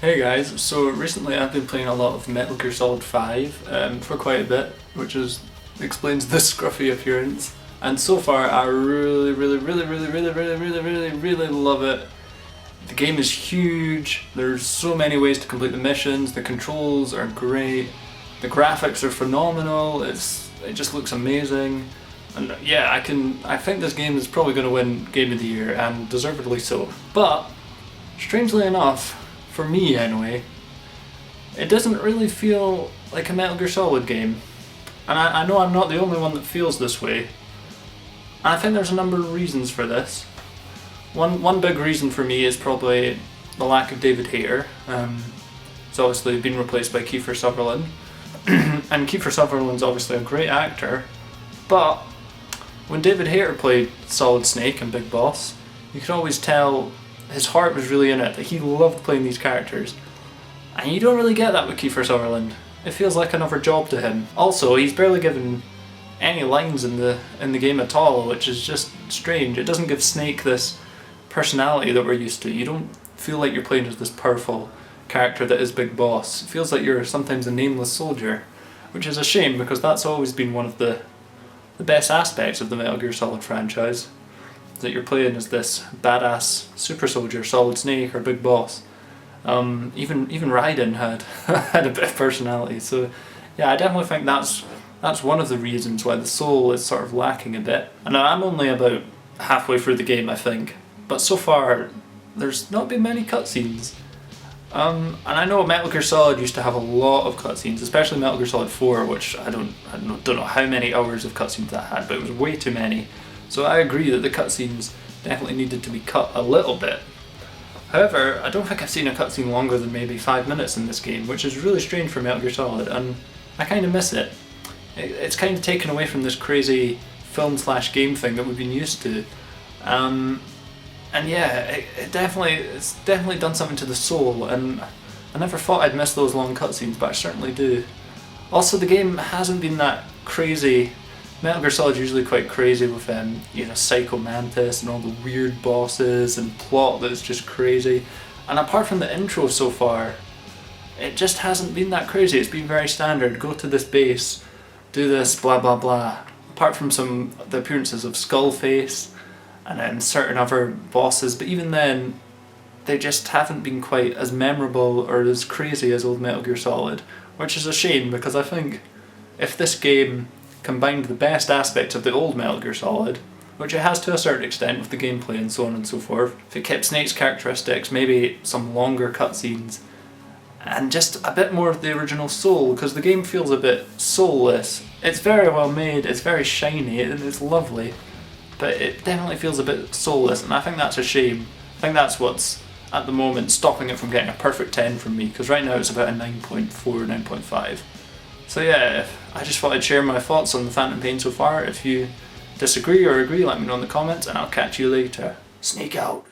Hey guys, so recently I've been playing a lot of Metal Gear Solid 5 for quite a bit, which explains the scruffy appearance. And so far I really love it. The game is huge, there's so many ways to complete the missions, the controls are great, the graphics are phenomenal, it just looks amazing. And yeah, I think this game is probably going to win Game of the Year, and deservedly so. But, strangely enough, for me anyway, it doesn't really feel like a Metal Gear Solid game. And I know I'm not the only one that feels this way. And I think there's a number of reasons for this. One big reason for me is probably the lack of David Hayter. It's obviously been replaced by Kiefer Sutherland. And Kiefer Sutherland's obviously a great actor, but when David Hayter played Solid Snake and Big Boss, you could always tell his heart was really in it, that he loved playing these characters. And you don't really get that with Kiefer Sutherland. It feels like another job to him. Also, he's barely given any lines in the game at all, which is just strange. It doesn't give Snake this personality that we're used to. You don't feel like you're playing as this powerful character that is Big Boss. It feels like you're sometimes a nameless soldier, which is a shame because that's always been one of the best aspects of the Metal Gear Solid franchise, that you're playing as this badass super soldier, Solid Snake or Big Boss. Even Raiden had had a bit of personality. So yeah, I definitely think that's one of the reasons why the soul is sort of lacking a bit. And I'm only about halfway through the game, I think, but so far there's not been many cutscenes. And I know Metal Gear Solid used to have a lot of cutscenes, especially Metal Gear Solid 4, which I don't know how many hours of cutscenes that had, but it was way too many. So I agree that the cutscenes definitely needed to be cut a little bit. However, I don't think I've seen a cutscene longer than maybe 5 minutes in this game, which is really strange for Metal Gear Solid, and I kind of miss it. It's kind of taken away from this crazy film/game thing that we've been used to. And yeah, it's definitely done something to the soul, and I never thought I'd miss those long cutscenes, but I certainly do. Also, the game hasn't been that crazy. Metal Gear Solid is usually quite crazy with Psycho Mantis and all the weird bosses and plot that's just crazy. And apart from the intro so far, it just hasn't been that crazy. It's been very standard. Go to this base, do this, blah blah blah. Apart from the appearances of Skullface and then certain other bosses, but even then, they just haven't been quite as memorable or as crazy as old Metal Gear Solid, which is a shame because I think if this game combined the best aspects of the old Metal Gear Solid, which it has to a certain extent with the gameplay and so on and so forth, if it kept Snake's characteristics, maybe some longer cutscenes, and just a bit more of the original soul, because the game feels a bit soulless. It's very well made, it's very shiny, and it's lovely, but it definitely feels a bit soulless, and I think that's a shame. I think that's what's, at the moment, stopping it from getting a perfect 10 from me, because right now it's about a 9.4, 9.5. So yeah, I just thought I'd share my thoughts on the Phantom Pain so far. If you disagree or agree, let me know in the comments, and I'll catch you later. Snake out.